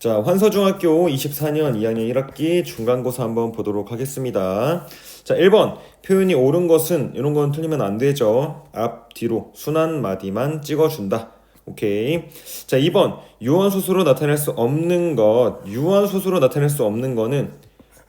자, 환서중학교 24년 2학년 1학기 중간고사 한번 보도록 하겠습니다. 자, 1번. 표현이 옳은 것은, 이런 건 틀리면 안 되죠. 앞, 뒤로 순한 마디만 찍어준다. 오케이. 자, 2번. 유한소수로 나타낼 수 없는 것. 유한소수로 나타낼 수 없는 거는,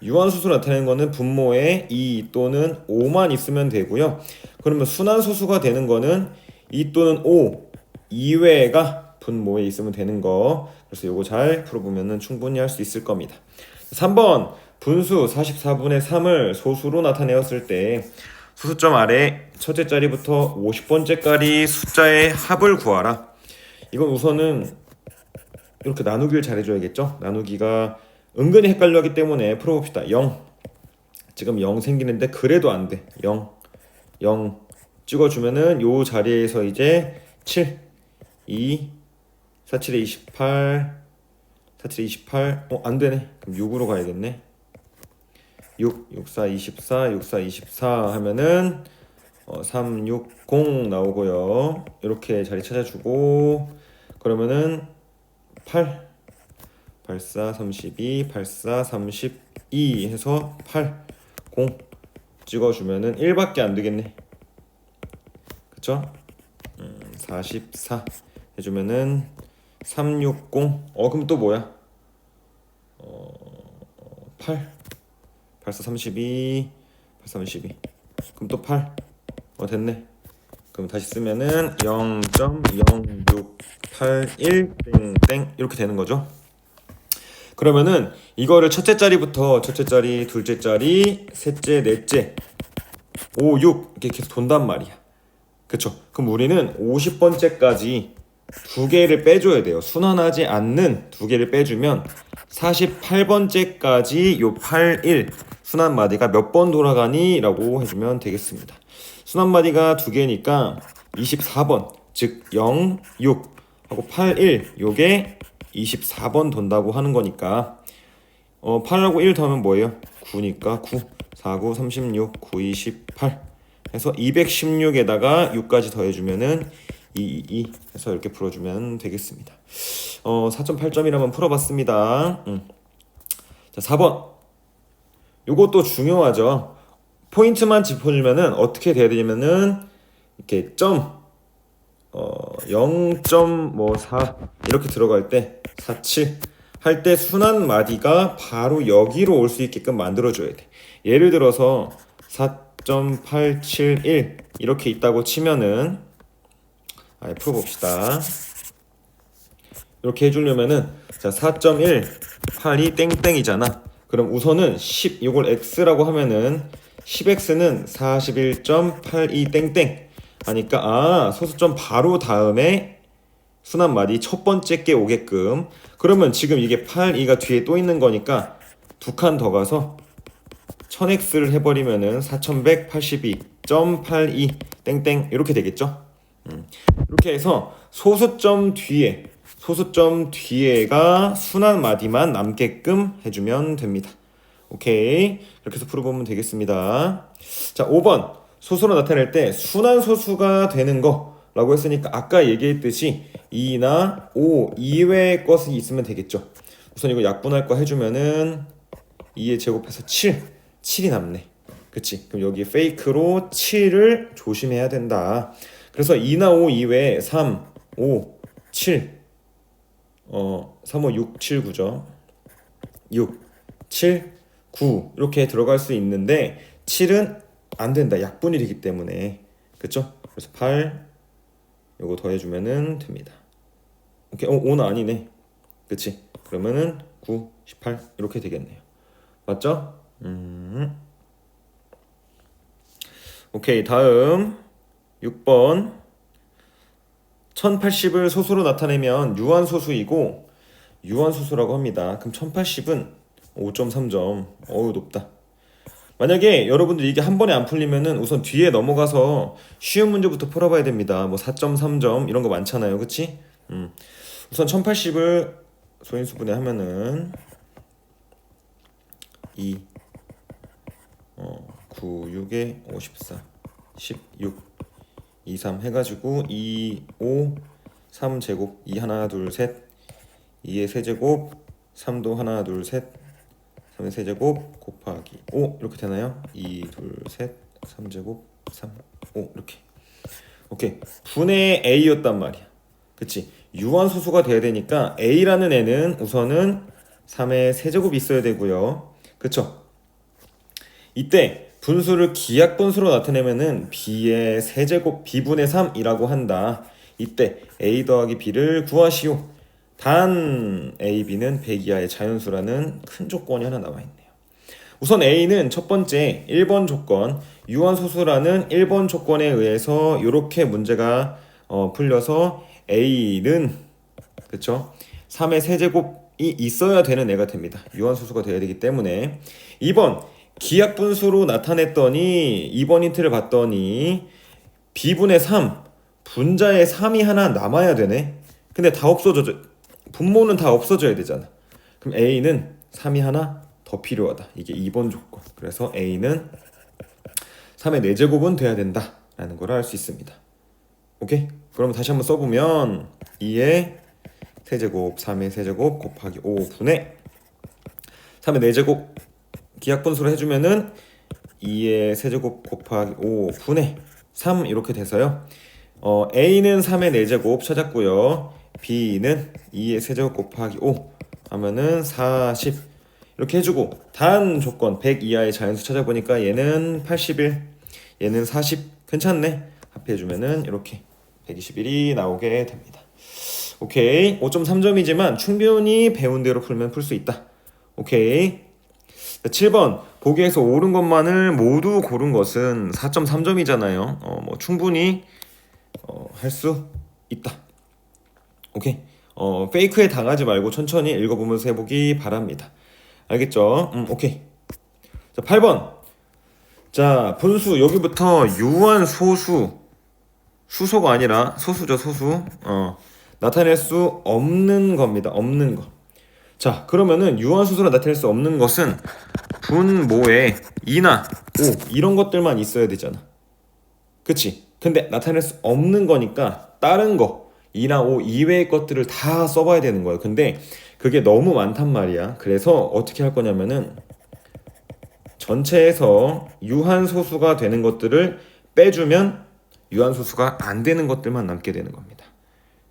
유한소수로 나타내는 거는 분모에 2 또는 5만 있으면 되고요. 그러면 순한소수가 되는 거는 2 또는 5 이외가 분모에 있으면 되는 거. 그래서 요거 잘 풀어보면 충분히 할 수 있을 겁니다. 3번. 분수 44분의 3을 소수로 나타내었을 때 소수점 아래 첫째 자리부터 50번째까지 숫자의 합을 구하라. 이건 우선은 이렇게 나누기를 잘해줘야겠죠. 나누기가 은근히 헷갈려 하기 때문에 풀어봅시다. 0. 지금 0 생기는데 그래도 안 돼. 0 찍어주면은 요 자리에서 이제 7 2 4, 7에 28 4, 7에 28 안 되네. 그럼 6으로 가야겠네. 6 4, 24 6, 4, 24 하면은 3, 6, 0 나오고요. 이렇게 자리 찾아주고 그러면은 8 84, 32 84, 32 해서 8 0 찍어주면은 1밖에 안 되겠네. 그쵸? 44 해주면은 360 그럼 또 뭐야? 8 84 32 84 32 그럼 또 8 됐네. 그럼 다시 쓰면은 0.0681 땡땡 이렇게 되는 거죠. 그러면은 이거를 첫째 자리부터 첫째 자리, 둘째 자리, 셋째, 넷째 5, 6 이렇게 계속 돈단 말이야. 그쵸? 그럼 우리는 50번째까지 두 개를 빼줘야 돼요. 순환하지 않는 두 개를 빼주면 48번째까지 요 81 순환마디가 몇 번 돌아가니? 라고 해주면 되겠습니다. 순환마디가 두 개니까 24번 즉 0, 6 하고 81 요게 24번 돈다고 하는 거니까 8하고 1 더하면 뭐예요? 9니까 9 4, 9, 36 9, 28 해서 216에다가 6까지 더해주면은 2 해서 이렇게 풀어주면 되겠습니다. 4.8점이라면 풀어봤습니다. 자, 4번. 요것도 중요하죠. 포인트만 짚어주면은 어떻게 돼야 되냐면은 이렇게 점 0.4 이렇게 들어갈 때 47 할 때 순환 마디가 바로 여기로 올 수 있게끔 만들어줘야 돼. 예를 들어서 4.871 이렇게 있다고 치면은 풀어봅시다. 이렇게 해주려면은 자 4.1 8이 땡땡이잖아. 그럼 우선은 10 이걸 x라고 하면은 10x는 41.82 땡땡 하니까 소수점 바로 다음에 순환 마디 첫 번째 게 오게끔. 그러면 지금 이게 82가 뒤에 또 있는 거니까 두 칸 더 가서 1000x를 해버리면은 4182.82 땡땡 이렇게 되겠죠. 이렇게 해서 소수점 뒤에가 순환 마디만 남게끔 해주면 됩니다. 오케이. 이렇게 해서 풀어보면 되겠습니다. 자, 5번. 소수로 나타낼 때 순환 소수가 되는 거라고 했으니까 아까 얘기했듯이 2나 5 이외의 것이 있으면 되겠죠. 우선 이거 약분할 거 해주면은 2에 제곱해서 7이 남네. 그치? 그럼 여기 페이크로 7을 조심해야 된다. 그래서 2나 5 이외에 3, 5, 7 3, 5, 6, 7, 9죠. 6, 7, 9 이렇게 들어갈 수 있는데 7은 안 된다. 약분이 되기 때문에. 그쵸? 그래서 8 요거 더해주면은 됩니다. 오케이. 5는 아니네. 그치? 그러면은 9, 18 이렇게 되겠네요. 맞죠? 오케이. 다음 6번 1080을 소수로 나타내면 유한소수이고 유한소수라고 합니다. 그럼 1080은 5.3점. 높다. 만약에 여러분들 이게 한 번에 안 풀리면은 우선 뒤에 넘어가서 쉬운 문제부터 풀어봐야 됩니다. 뭐 4.3점 이런 거 많잖아요. 그치? 우선 1080을 소인수분해 하면은 2 9, 6에 54 16 2, 3 해가지고 2, 5 3제곱 2 하나 둘 셋 2의 세제곱 3도 하나, 둘, 셋. 3의 세제곱 곱하기 5 이렇게 되나요? 2, 둘, 셋. 3제곱 3, 5 이렇게. 오케이. 분의 A였단 말이야. 그치? 유한소수가 돼야 되니까 A라는 애는 우선은 3의 세제곱이 있어야 되고요. 그쵸? 이때 분수를 기하분수로 나타내면은 B의 세제곱 B분의 3이라고 한다. 이때 A 더하기 B를 구하시오. 단 A, B는 100 이하의 자연수라는 큰 조건이 하나 나와 있네요. 우선 A는 첫 번째 1번 조건, 유한소수라는 1번 조건에 의해서 이렇게 문제가 풀려서 A는 그쵸? 3의 세제곱이 있어야 되는 애가 됩니다. 유한소수가 돼야 되기 때문에. 2번 기하분수로 나타냈더니 2번 힌트를 봤더니 B분의 3 분자에 3이 하나 남아야 되네. 근데 다 없어져. 분모는 다 없어져야 되잖아. 그럼 A는 3이 하나 더 필요하다. 이게 2번 조건. 그래서 A는 3의 4제곱은 돼야 된다 라는 걸 알 수 있습니다. 오케이? 그럼 다시 한번 써보면 2의 세제곱 3의 세제곱 곱하기 5분의 3의 4제곱 기하분수로 해주면은 2의 세제곱 곱하기 5분의 3 이렇게 돼서요. A는 3의 4제곱 찾았고요. B는 2의 세제곱 곱하기 5 하면은 40 이렇게 해주고 단 조건 100 이하의 자연수 찾아보니까 얘는 81 얘는 40 괜찮네. 합해주면은 이렇게 121이 나오게 됩니다. 오케이. 5.3점이지만 충분히 배운 대로 풀면 풀 수 있다. 오케이. 7번 보기에서 옳은 것만을 모두 고른 것은 4.3점이잖아요. 뭐 충분히 할 수 있다. 오케이. 페이크에 당하지 말고 천천히 읽어보면서 해보기 바랍니다. 알겠죠? 오케이. 자, 8번. 자, 분수 여기부터 유한소수 수소가 아니라 소수죠, 소수. 나타낼 수 없는 겁니다. 없는 거. 자, 그러면은 유한소수로 나타낼 수 없는 것은 분모에 2나 5 이런 것들만 있어야 되잖아. 그치? 근데 나타낼 수 없는 거니까 다른 거 2나 5 이외의 것들을 다 써봐야 되는 거예요. 근데 그게 너무 많단 말이야. 그래서 어떻게 할 거냐면은 전체에서 유한소수가 되는 것들을 빼주면 유한소수가 안 되는 것들만 남게 되는 겁니다.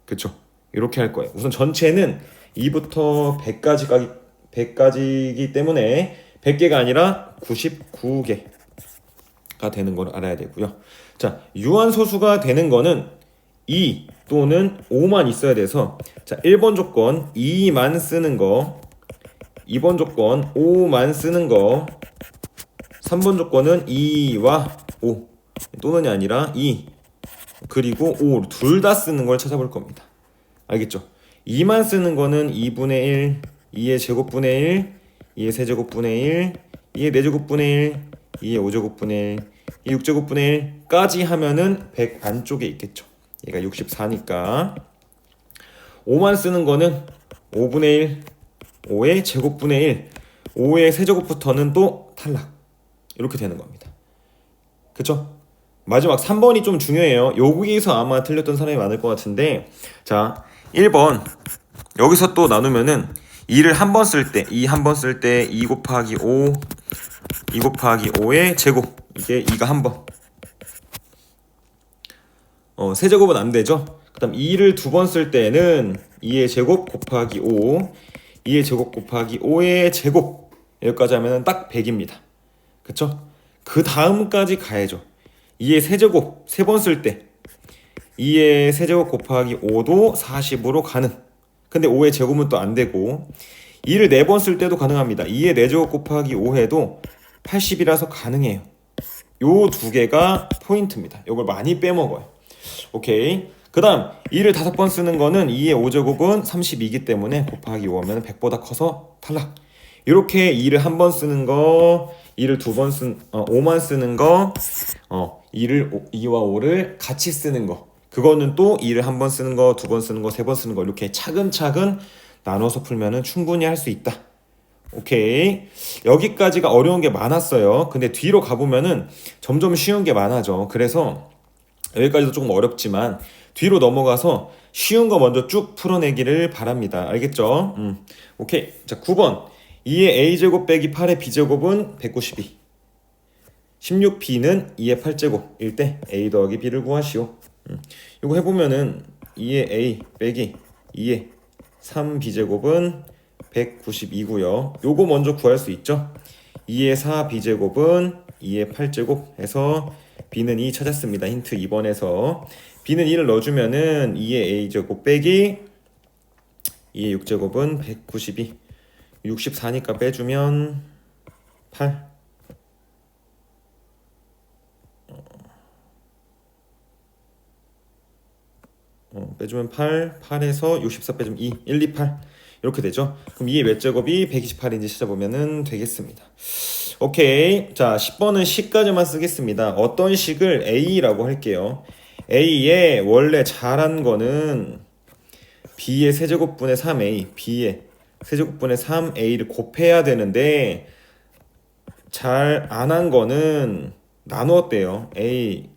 그쵸? 이렇게 할 거예요. 우선 전체는 2부터 100까지이기 때문에 100개가 아니라 99개가 되는 걸 알아야 되고요. 자, 유한소수가 되는 거는 2 또는 5만 있어야 돼서 자, 1번 조건 2만 쓰는 거, 2번 조건 5만 쓰는 거, 3번 조건은 2와 5 또는이 아니라 2 그리고 5 둘 다 쓰는 걸 찾아볼 겁니다. 알겠죠? 2만 쓰는 거는 2분의 1, 2의 제곱분의 1, 2의 세제곱분의 1, 2의 4제곱분의 1, 2의 5제곱분의 1, 2의 6제곱분의 1까지 하면은 100 안쪽에 있겠죠. 얘가 64니까 5만 쓰는 거는 5분의 1, 5의 제곱분의 1, 5의 세제곱부터는 또 탈락. 이렇게 되는 겁니다. 그쵸? 마지막 3번이 좀 중요해요. 여기서 아마 틀렸던 사람이 많을 것 같은데 자 1번 여기서 또 나누면은 2를 한 번 쓸 때 2 한 번 쓸 때 2 곱하기 5 2 곱하기 5의 제곱 이게 2가 한 번 세제곱은 안 되죠. 그 다음 2를 두 번 쓸 때는 2의 제곱 곱하기 5 2의 제곱 곱하기 5의 제곱 여기까지 하면 딱 100입니다. 그쵸? 그 다음까지 가야죠. 2의 세제곱 3번 쓸 때 2의 세제곱 곱하기 5도 40으로 가능. 근데 5의 제곱은 또 안 되고 2를 4번 쓸 때도 가능합니다. 2의 4제곱 곱하기 5해도 80이라서 가능해요. 요 두 개가 포인트입니다. 이걸 많이 빼먹어요. 오케이. 그 다음 2를 5번 쓰는 거는 2의 5제곱은 32이기 때문에 곱하기 5하면 100보다 커서 탈락. 이렇게 2를 한 번 쓰는 거 2를 5만 쓰는 거 2와 5를 같이 쓰는 거 그거는 또 2를 한 번 쓰는 거 2번 쓰는 거 3번 쓰는 거 이렇게 차근차근 나눠서 풀면은 충분히 할 수 있다. 오케이. 여기까지가 어려운 게 많았어요. 근데 뒤로 가보면은 점점 쉬운 게 많아져. 그래서 여기까지도 조금 어렵지만 뒤로 넘어가서 쉬운 거 먼저 쭉 풀어내기를 바랍니다. 알겠죠? 오케이. 자, 9번. 2의 a제곱 빼기 8의 b제곱은 192. 16b는 2의 8제곱일 때 a 더하기 b를 구하시오. 이거 해보면은 2의 a 빼기 2의 3b제곱은 192고요. 요거 먼저 구할 수 있죠. 2의 4b제곱은 2의 8제곱 해서 b는 2 찾았습니다. 힌트 2번에서 b는 2를 넣어주면은 2의 a제곱 빼기 2의 6제곱은 192. 64니까 빼주면 8. 빼주면 8, 8에서 64 빼주면 2, 1, 2, 8 이렇게 되죠. 그럼 2의 몇 제곱이 128인지 찾아보면 되겠습니다. 오케이. 자, 10번은 식까지만 쓰겠습니다. 어떤 식을 A라고 할게요. A의 원래 잘한 거는 B의 세제곱분의 3A, B의 세제곱분의 3A를 곱해야 되는데 잘 안 한 거는 나누었대요. A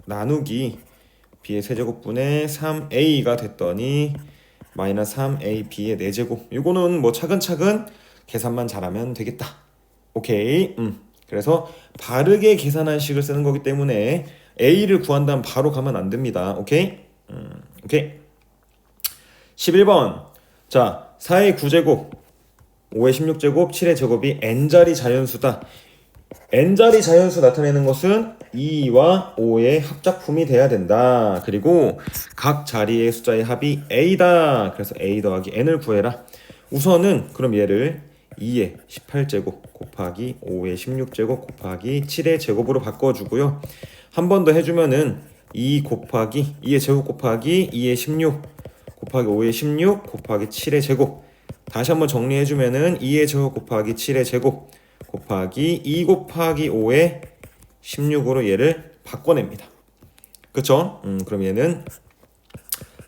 나누기 B의 세제곱분의 3A가 됐더니 마이너스 3AB의 4제곱. 이거는 뭐 차근차근 계산만 잘하면 되겠다. 오케이. 그래서 바르게 계산한 식을 쓰는 거기 때문에 A를 구한다면 바로 가면 안 됩니다. 오케이? 오케이. 11번. 자, 4의 9제곱, 5의 16제곱, 7의 제곱이 n자리 자연수다. n자리 자연수 나타내는 것은 2와 5의 합작품이 돼야 된다. 그리고 각 자리의 숫자의 합이 a다. 그래서 a 더하기 n을 구해라. 우선은 그럼 얘를 2의 18제곱 곱하기 5의 16제곱 곱하기 7의 제곱으로 바꿔주고요. 한 번 더 해주면은 2 곱하기 2의 제곱 곱하기 2의 16 곱하기 5의 16 곱하기 7의 제곱. 다시 한번 정리해주면은 2의 제곱 곱하기 7의 제곱 곱하기 2 곱하기 5의 16으로 얘를 바꿔냅니다. 그쵸? 그럼 얘는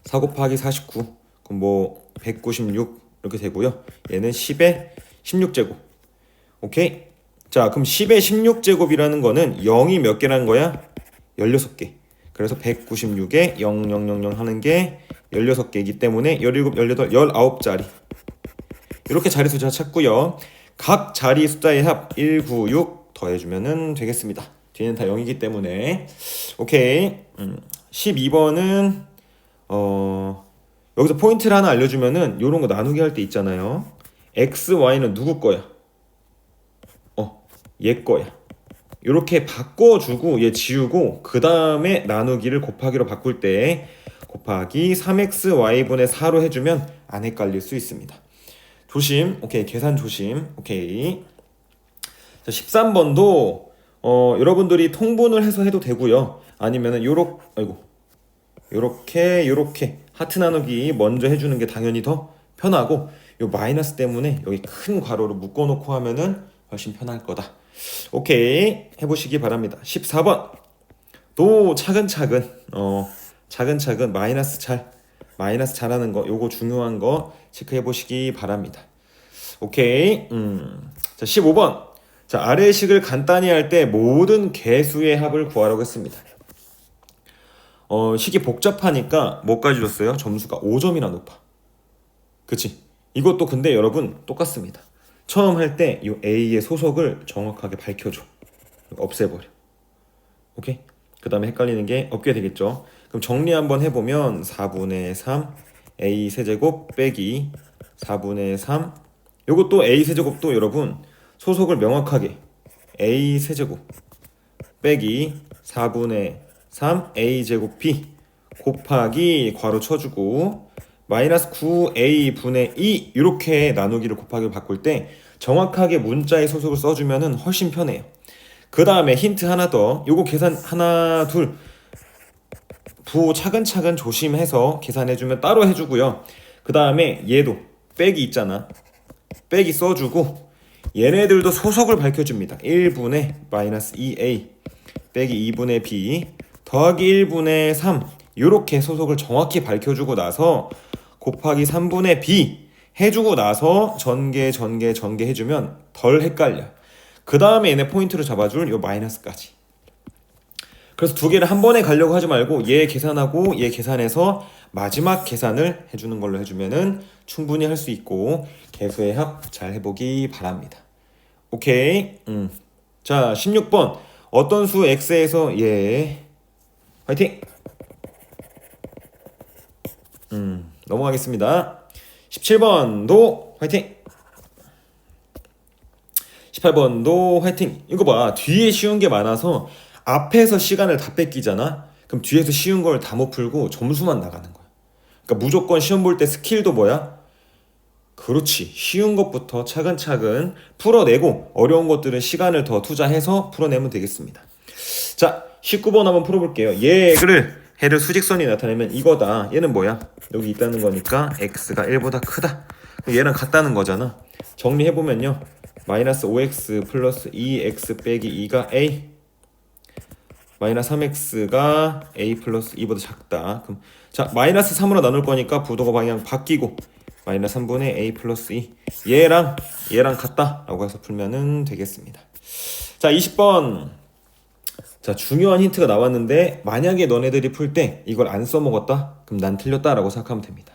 4 곱하기 49 그럼 뭐 196 이렇게 되고요. 얘는 10의 16제곱. 오케이? 자, 그럼 10의 16제곱이라는 거는 0이 몇 개라는 거야? 16개. 그래서 196에 0000 하는 게 16개이기 때문에 17, 18, 19자리. 이렇게 자리수 찾고요. 각 자리 숫자의 합 196 더해주면 되겠습니다. 뒤에는 다 0이기 때문에. 오케이. 12번은 여기서 포인트를 하나 알려주면은 요런 거 나누기 할 때 있잖아요. x, y는 누구 거야? 얘 거야. 이렇게 바꿔주고 얘 지우고 그 다음에 나누기를 곱하기로 바꿀 때 곱하기 3xy분의 4로 해주면 안 헷갈릴 수 있습니다. 조심. 오케이. 계산 조심. 오케이. 자, 13번도 여러분들이 통분을 해서 해도 되고요. 아니면은 요렇게 하트 나누기 먼저 해주는 게 당연히 더 편하고 요 마이너스 때문에 여기 큰 괄호로 묶어놓고 하면은 훨씬 편할 거다. 오케이. 해보시기 바랍니다. 14번 또 차근차근 마이너스 잘하는 거 요거 중요한 거 체크해 보시기 바랍니다. 오케이. 자, 15번. 자, 아래의 식을 간단히 할 때 모든 개수의 합을 구하라고 했습니다. 식이 복잡하니까 뭐까지 줬어요? 점수가 5점이나 높아. 그치? 이것도 근데 여러분 똑같습니다. 처음 할 때 이 A의 소속을 정확하게 밝혀줘. 없애버려. 오케이? 그 다음에 헷갈리는 게 없게 되겠죠. 그럼 정리 한번 해보면 4분의 3 A 세제곱 빼기 4분의 3 요것도 A 세제곱도 여러분 소속을 명확하게 A 세제곱 빼기 4분의 3 A 제곱 B 곱하기 괄호 쳐주고 마이너스 9A 분의 2 이렇게 나누기를 곱하기를 바꿀 때 정확하게 문자의 소속을 써주면 훨씬 편해요. 그 다음에 힌트 하나 더. 요거 계산 하나 둘 부호 차근차근 조심해서 계산해주면 따로 해주고요. 그 다음에 얘도 빼기 있잖아. 빼기 써주고 얘네들도 소속을 밝혀줍니다. 1분의 마이너스 2a 빼기 2분의 b 더하기 1분의 3 이렇게 소속을 정확히 밝혀주고 나서 곱하기 3분의 b 해주고 나서 전개 해주면 덜 헷갈려. 그 다음에 얘네 포인트로 잡아줄 요 마이너스까지. 그래서 두 개를 한 번에 가려고 하지 말고 얘 계산하고 얘 계산해서 마지막 계산을 해주는 걸로 해주면은 충분히 할 수 있고 개수의 합 잘 해보기 바랍니다. 오케이. 자, 16번. 어떤 수 x에서 예. 화이팅. 넘어가겠습니다. 17번도 화이팅. 18번도 화이팅. 이거 봐. 뒤에 쉬운 게 많아서 앞에서 시간을 다 뺏기잖아. 그럼 뒤에서 쉬운 걸 다 못 풀고 점수만 나가는 거야. 그러니까 무조건 시험 볼 때 스킬도 뭐야? 그렇지. 쉬운 것부터 차근차근 풀어내고 어려운 것들은 시간을 더 투자해서 풀어내면 되겠습니다. 자, 19번 한번 풀어볼게요. 해를 수직선이 나타내면 이거다. 얘는 뭐야? 여기 있다는 거니까 x가 1보다 크다. 얘랑 같다는 거잖아. 정리해보면요. 마이너스 5x 플러스 2x 빼기 2가 a, 마이너스 3x가 a 플러스 2보다 작다. 그럼 자, 마이너스 3으로 나눌 거니까 부도가 방향 바뀌고 마이너스 3분의 a 플러스 2 얘랑 같다 라고 해서 풀면은 되겠습니다. 자, 20번. 자, 중요한 힌트가 나왔는데 만약에 너네들이 풀 때 이걸 안 써먹었다? 그럼 난 틀렸다 라고 생각하면 됩니다.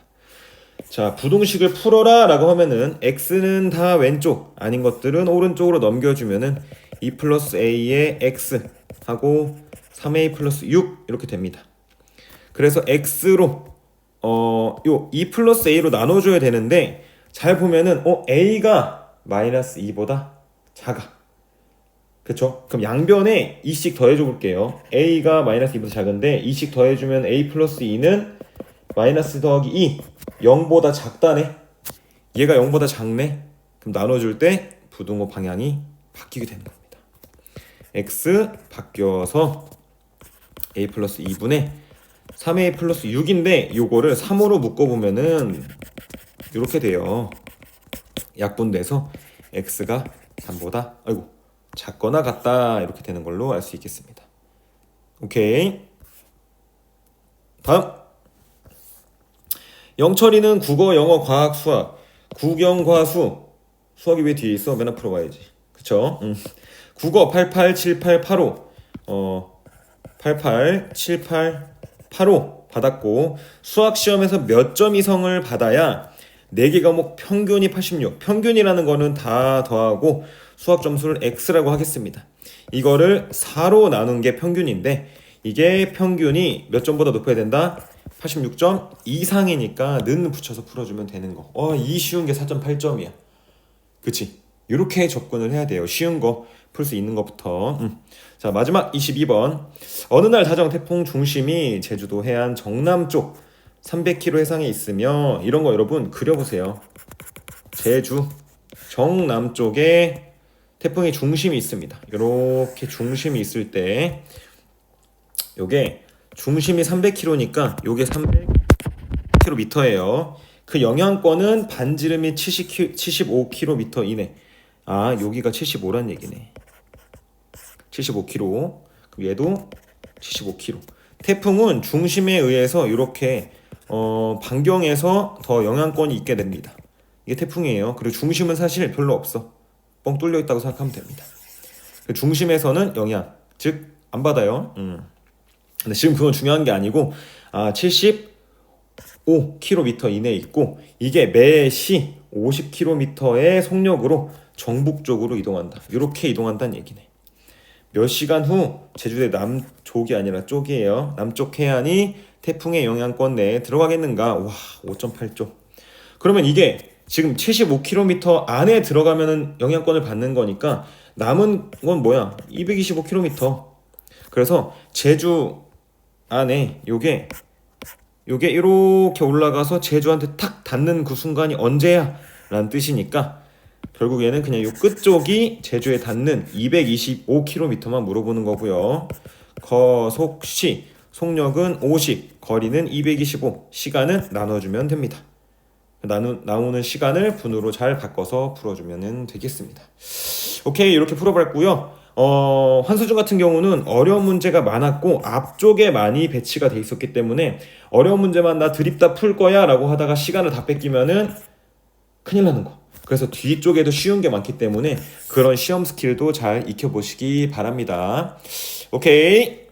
자, 부동식을 풀어라 라고 하면은 x는 다 왼쪽, 아닌 것들은 오른쪽으로 넘겨주면은 2 플러스 a의 x 하고 3a 플러스 6 이렇게 됩니다. 그래서 x로 요 2 플러스 a로 나눠줘야 되는데 잘 보면은 a가 마이너스 2보다 작아. 그쵸? 그럼 양변에 2씩 더해줘 볼게요. a가 마이너스 2보다 작은데 2씩 더해주면 a 플러스 2는 마이너스 더하기 2 0보다 작다네. 얘가 0보다 작네. 그럼 나눠줄 때 부등호 방향이 바뀌게 되는 겁니다. x 바뀌어서 a 플러스 2분의 3a 플러스 6인데 요거를 3으로 묶어보면은 이렇게 돼요. 약분돼서 x가 3보다 작거나 같다 이렇게 되는 걸로 알 수 있겠습니다. 오케이. 다음. 영철이는 국어, 영어, 과학, 수학, 국영과수. 수학이 왜 뒤에 있어? 맨 앞으로 와야지. 그쵸? 국어 88, 78, 85 88, 78, 85 받았고 수학 시험에서 몇 점 이상을 받아야 4개 과목 평균이 86. 평균이라는 거는 다 더하고 수학 점수를 x라고 하겠습니다. 이거를 4로 나눈 게 평균인데 이게 평균이 몇 점보다 높아야 된다? 86점 이상이니까 는 붙여서 풀어주면 되는 거. 이 쉬운 게 4.8점이야. 그치? 이렇게 접근을 해야 돼요. 쉬운 거 풀 수 있는 것부터. 자, 마지막 22번. 어느 날 다정 태풍 중심이 제주도 해안 정남쪽 300km 해상에 있으며 이런 거 여러분 그려보세요. 제주 정남쪽에 태풍의 중심이 있습니다. 이렇게 중심이 있을 때 요게 중심이 300km니까 요게 300km예요. 그 영향권은 반지름이 75km 이내. 여기가 75란 얘기네. 75km. 그럼 얘도 75km. 태풍은 중심에 의해서 이렇게 반경에서 더 영향권이 있게 됩니다. 이게 태풍이에요. 그리고 중심은 사실 별로 없어. 뻥 뚫려 있다고 생각하면 됩니다. 중심에서는 영향, 즉 안 받아요. 근데 지금 그건 중요한 게 아니고 75km 이내에 있고 이게 매시 50km의 속력으로 정북쪽으로 이동한다. 이렇게 이동한다는 얘기네. 몇 시간 후 제주도의 남쪽이 아니라 쪽이에요. 남쪽 해안이 태풍의 영향권 내에 들어가겠는가? 와, 5.8조. 그러면 이게 지금 75km 안에 들어가면은 영향권을 받는 거니까 남은 건 뭐야? 225km. 그래서 제주 안에 요게 이렇게 올라가서 제주한테 탁 닿는 그 순간이 언제야? 라는 뜻이니까 결국에는 그냥 요 끝쪽이 제주에 닿는 225km만 물어보는 거고요. 거속시, 속력은 50, 거리는 225, 시간은 나눠주면 됩니다. 나오는 시간을 분으로 잘 바꿔서 풀어주면 되겠습니다. 오케이, 이렇게 풀어봤고요. 환수준 같은 경우는 어려운 문제가 많았고 앞쪽에 많이 배치가 돼 있었기 때문에 어려운 문제만 나 드립다 풀 거야 라고 하다가 시간을 다 뺏기면은 큰일 나는 거. 그래서 뒤쪽에도 쉬운 게 많기 때문에 그런 시험 스킬도 잘 익혀보시기 바랍니다. 오케이.